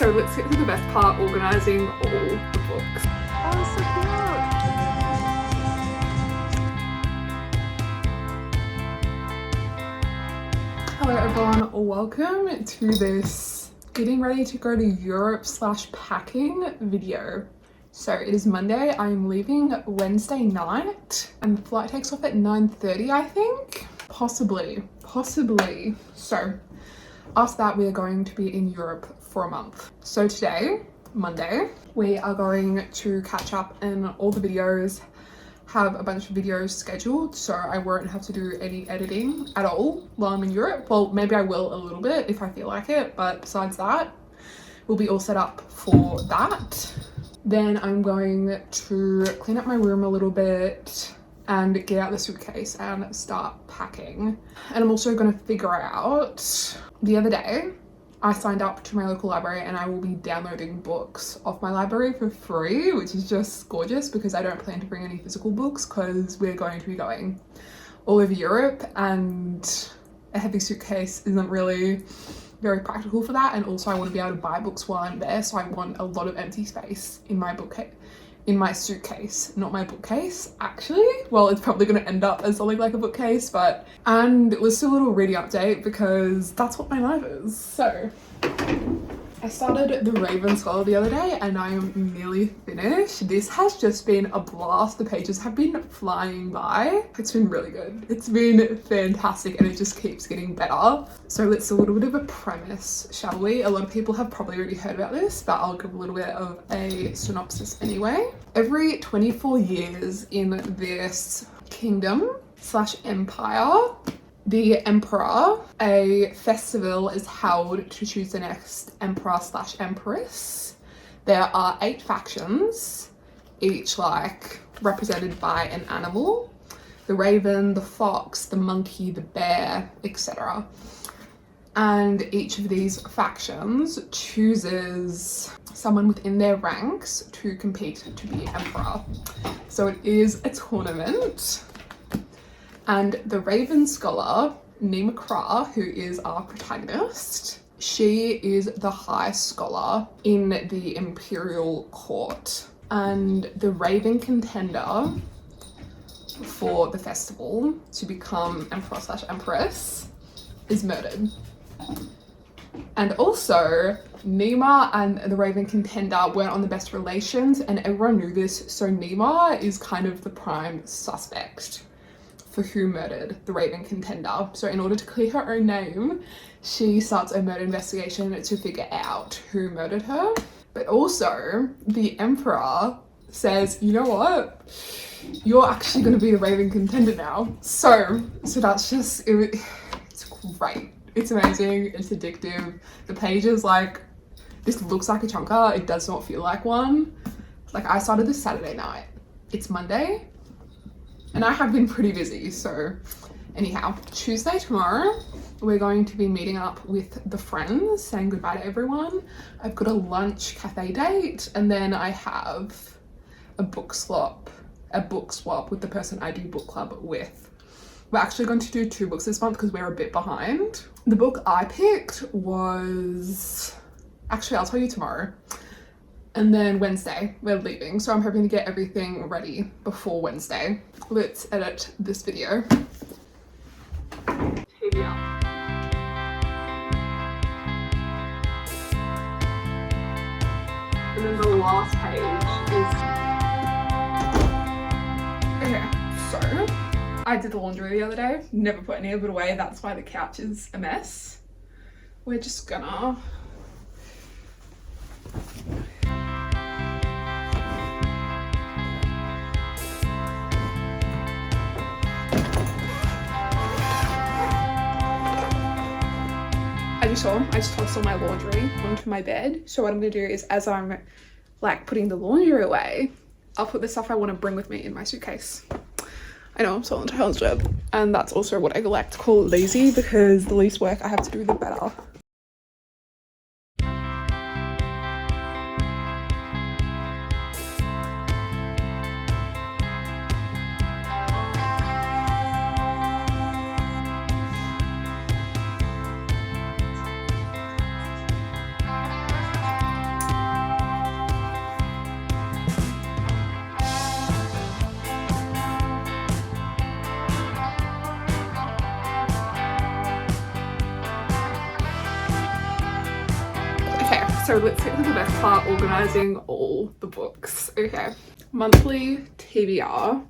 So let's get to the best part, organising all the books. Oh, so cute. Hello everyone, welcome to this getting ready to go to Europe / packing video. So it is Monday, I'm leaving Wednesday night and the flight takes off at 9:30 I think. Possibly. So after that we are going to be in Europe for a month. So today, Monday, we are going to catch up in all the videos, have a bunch of videos scheduled, so I won't have to do any editing at all while I'm in Europe. Well, maybe I will a little bit if I feel like it, but besides that, we'll be all set up for that. Then I'm going to clean up my room a little bit and get out the suitcase and start packing. And I'm also going to figure out, the other day, I signed up to my local library and I will be downloading books off my library for free, which is just gorgeous because I don't plan to bring any physical books because we're going to be going all over Europe and a heavy suitcase isn't really very practical for that. And also I want to be able to buy books while I'm there, so I want a lot of empty space in my bookcase. In my suitcase, not my bookcase actually. Well, it's probably going to end up as something like a bookcase, but, and let's do a little reading update because that's what my life is. So I started The Raven Scholar the other day and I am nearly finished. This has just been a blast. The pages have been flying by. It's been really good. It's been fantastic and it just keeps getting better. So let's do a little bit of a premise, shall we? A lot of people have probably already heard about this, but I'll give a little bit of a synopsis anyway. Every 24 years in this kingdom / empire, the emperor, a festival is held to choose the next emperor / empress. There are 8 factions, each like represented by an animal: the raven, the fox, the monkey, the bear, etc. And each of these factions chooses someone within their ranks to compete to be emperor. So it is a tournament. And the Raven Scholar, Nima Kra, who is our protagonist, she is the high scholar in the imperial court. And the Raven contender for the festival to become emperor / empress is murdered. And also, Nima and the Raven contender weren't on the best relations and everyone knew this, so Nima is kind of the prime suspect for who murdered the Raven contender. So in order to clear her own name, she starts a murder investigation to figure out who murdered her. But also, the emperor says, you know what? You're actually going to be the Raven contender now. So that's just, it's great. It's amazing. It's addictive. The pages, like, this looks like a chunker. It does not feel like one. Like, I started this Saturday night. It's Monday. And I have been pretty busy, so anyhow, Tuesday tomorrow, we're going to be meeting up with the friends, saying goodbye to everyone. I've got a lunch cafe date, and then I have a book swap with the person I do book club with. We're actually going to do 2 books this month because we're a bit behind. The book I picked was, actually I'll tell you tomorrow. And then Wednesday, we're leaving. So I'm hoping to get everything ready before Wednesday. Let's edit this video. TV up. And then the last page is... Okay, so I did the laundry the other day. Never put any of it away. That's why the couch is a mess. We're just gonna... I just tossed all my laundry onto my bed. So what I'm gonna do is, as I'm like putting the laundry away, I'll put the stuff I want to bring with me in my suitcase. I know I'm so intelligent, and that's also what I like to call lazy, because the least work I have to do, the better. So let's get to the best part, organizing all the books. Okay, monthly TBR.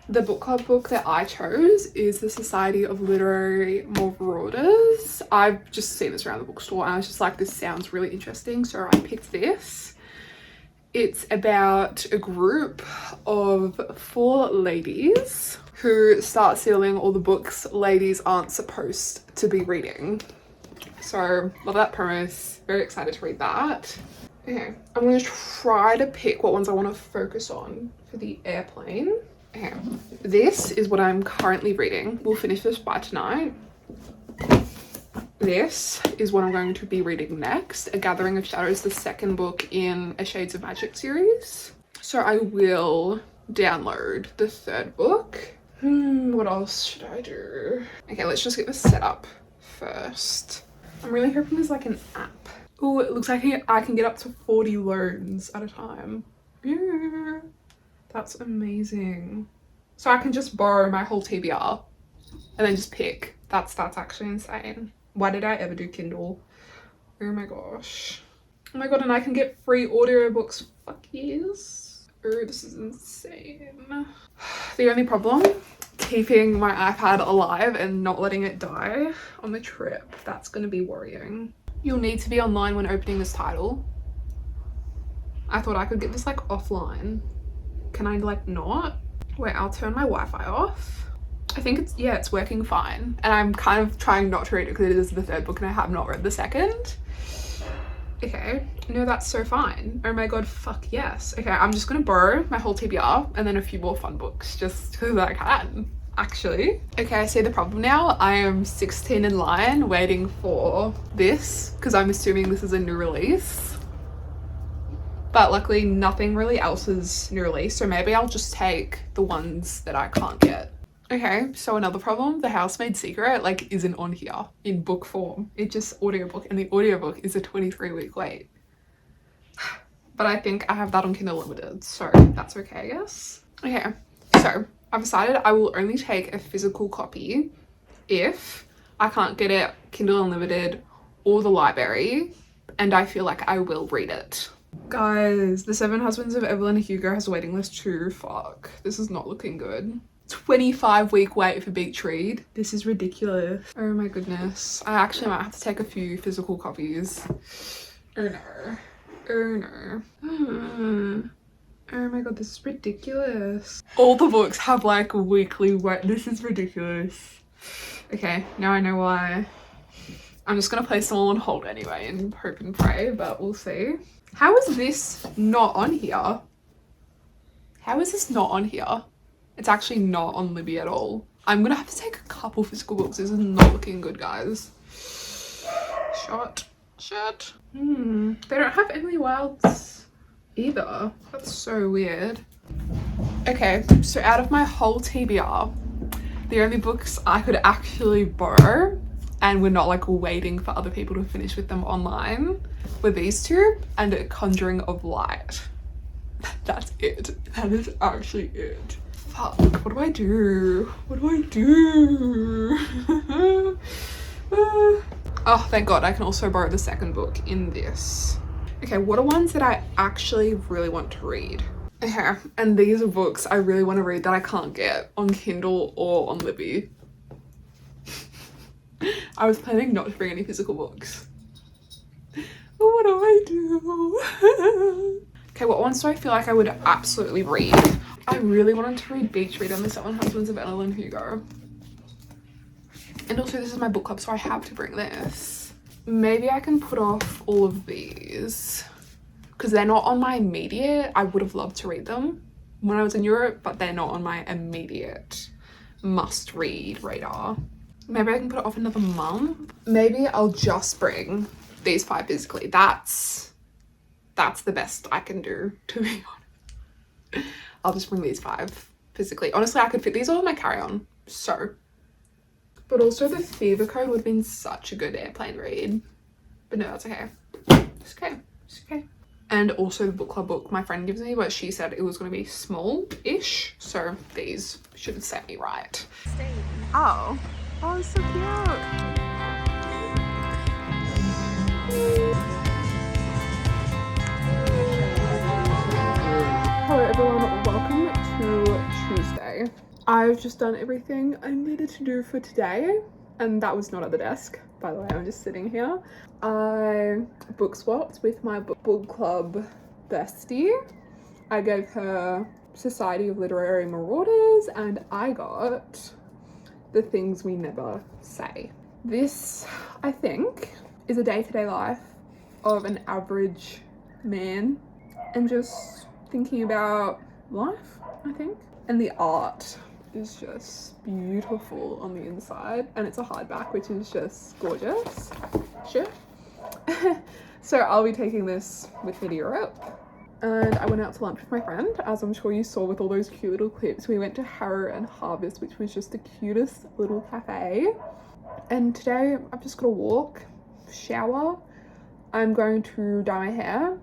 The book club book that I chose is The Society of Literary Marauders. I've just seen this around the bookstore and I was just like, this sounds really interesting, so I picked this. It's about a group of 4 ladies who start stealing all the books ladies aren't supposed to be reading. So love that premise, very excited to read that. Okay, I'm gonna try to pick what ones I want to focus on for the airplane. Okay, this is what I'm currently reading. We'll finish this by tonight. This is what I'm going to be reading next. A Gathering of Shadows, the second book in a Shades of Magic series. So I will download the third book. What else should I do? Okay, let's just get this set up first. I'm really hoping there's like an app. Oh, it looks like I can get up to 40 loans at a time. Yeah. That's amazing. So I can just borrow my whole TBR and then just pick. That's actually insane. Why did I ever do Kindle? Oh my gosh. Oh my god, and I can get free audiobooks. Fuck yes. Oh, this is insane. The only problem, keeping my iPad alive and not letting it die on the trip. That's gonna be worrying. You'll need to be online when opening this title. I thought I could get this like offline. Can I like not? Wait, I'll turn my Wi-Fi off. I think it's working fine. And I'm kind of trying not to read it because it is the third book and I have not read the second. Okay, no, that's so fine. Oh my god, fuck yes. Okay, I'm just gonna borrow my whole TBR and then a few more fun books just because I can, actually. Okay, I see the problem now. I am 16 in line waiting for this because I'm assuming this is a new release. But luckily nothing really else is new release, so maybe I'll just take the ones that I can't get. Okay, so another problem, The Housemaid Secret like isn't on here in book form. It's just audiobook and the audiobook is a 23-week wait. But I think I have that on Kindle Unlimited, so that's okay, I guess. Okay, so I've decided I will only take a physical copy if I can't get it Kindle Unlimited or the library and I feel like I will read it. Guys, The 7 Husbands of Evelyn Hugo has a waiting list too. Fuck, this is not looking good. 25-week wait for Beach Read. This is ridiculous. Oh my goodness. I actually might have to take a few physical copies. Oh no. Oh no. Oh my god, this is ridiculous. All the books have like weekly wait. This is ridiculous. Okay, now I know why. I'm just gonna place them all on hold anyway and hope and pray, but we'll see. How is this not on here? How is this not on here? It's actually not on Libby at all. I'm gonna have to take a couple physical books. This is not looking good, guys. Shut. They don't have Emily Wilde's either. That's so weird. Okay, so out of my whole TBR, the only books I could actually borrow and we're not like waiting for other people to finish with them online were these two and A Conjuring of Light. That's it. That is actually it. Fuck, what do I do? What do I do? Oh, thank god, I can also borrow the second book in this. Okay, what are ones that I actually really want to read? Okay, and these are books I really want to read that I can't get on Kindle or on Libby. I was planning not to bring any physical books. What do I do? Okay, what ones do I feel like I would absolutely read? I really wanted to read Beach Read and The 7 Husbands of Evelyn Hugo. And also this is my book club, so I have to bring this. Maybe I can put off all of these because they're not on my immediate. I would have loved to read them when I was in Europe, but they're not on my immediate must read radar. Maybe I can put it off another month. Maybe I'll just bring these 5 physically. That's the best I can do, to be honest. I'll just bring these 5 physically. Honestly, I could fit these all in my carry-on, so. But also the Fever Code would have been such a good airplane read. But no, that's okay. It's okay. It's okay. And also the book club book my friend gives me, but she said it was going to be small-ish. So these should set me right. Oh. Oh, it's so cute. day. I've just done everything I needed to do for today, and that was not at the desk, by the way. I'm just sitting here. I book swapped with my book club bestie. I gave her Society of Literary Marauders, and I got The Things We Never Say. This, I think, is a day-to-day life of an average man and just thinking about life, I think. And the art is just beautiful on the inside, and it's a hardback, which is just gorgeous. Sure. So I'll be taking this with me to Europe. And I went out to lunch with my friend, as I'm sure you saw with all those cute little clips. We went to Harrow and Harvest, which was just the cutest little cafe. And today I've just got to walk, shower. I'm going to dye my hair.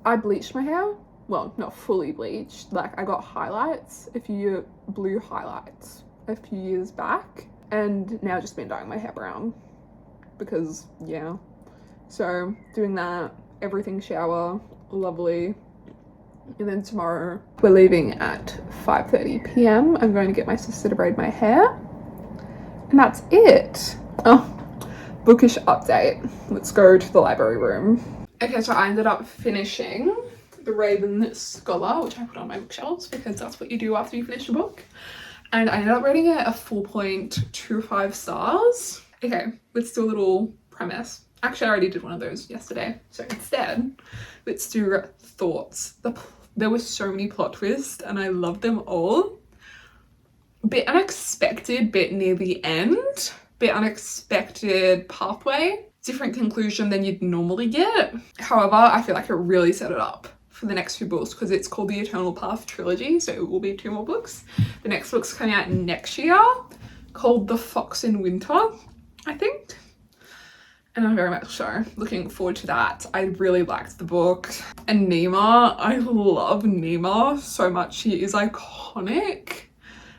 I bleached my hair. Well, not fully bleached. Like, I got highlights, blue highlights a few years back. And now I've just been dyeing my hair brown because, yeah. So doing that, everything shower, lovely. And then tomorrow we're leaving at 5:30 p.m. I'm going to get my sister to braid my hair. And that's it. Oh, Bookish update. Let's go to the library room. Okay, so I ended up finishing The Raven Scholar, which I put on my bookshelves because that's what you do after you finish a book. And I ended up rating it a 4.25 stars. Okay, let's do a little premise. Actually, I already did one of those yesterday. So instead, let's do thoughts. There were so many plot twists and I loved them all. Bit unexpected, bit near the end. Bit unexpected pathway. Different conclusion than you'd normally get. However, I feel like it really set it up for the next few books because it's called the Eternal Path Trilogy, so it will be 2 more books. The next book's coming out next year, called The Fox in Winter, I think. And I'm very much so looking forward to that. I really liked the book. And Nima, I love Nima so much. She is iconic.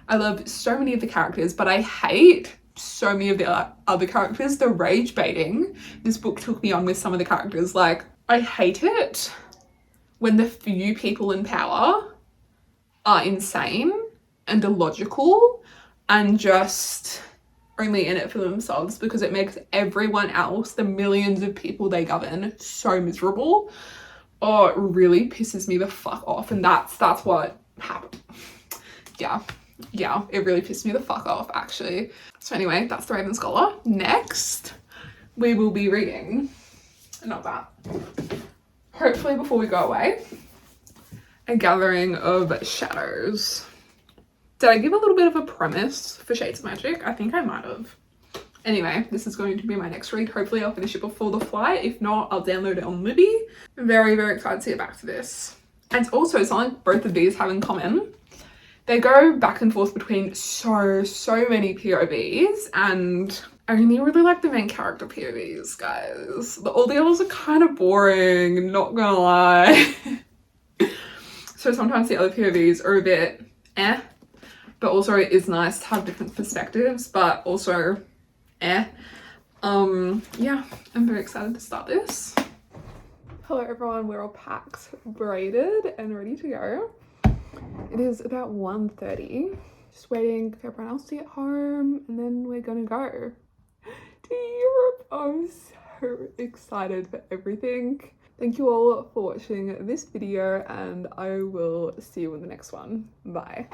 I love so many of the characters, but I hate so many of the other characters. The rage baiting this book took me on with some of the characters. Like, I hate it when the few people in power are insane and illogical and just only in it for themselves, because it makes everyone else, the millions of people they govern, so miserable. Oh, it really pisses me the fuck off. And that's what happened. Yeah, it really pissed me the fuck off, actually. So anyway, that's The Raven Scholar. Next, we will be reading, not that, hopefully before we go away, A Gathering of Shadows. Did I give a little bit of a premise for Shades of Magic? I think I might have. Anyway, this is going to be my next read. Hopefully I'll finish it before the flight. If not, I'll download it on Libby. I'm very, very excited to get back to this. And also, something both of these have in common. They go back and forth between so many POVs, and I only really like the main character POVs, guys. All the others are kind of boring, not gonna lie. So sometimes the other POVs are a bit but also it is nice to have different perspectives, but also yeah, I'm very excited to start this. Hello everyone, we're all packed, braided and ready to go. It is about 1:30, just waiting for everyone else to get home, and then we're gonna go to Europe. I'm so excited for everything. Thank you all for watching this video, and I will see you in the next one. Bye.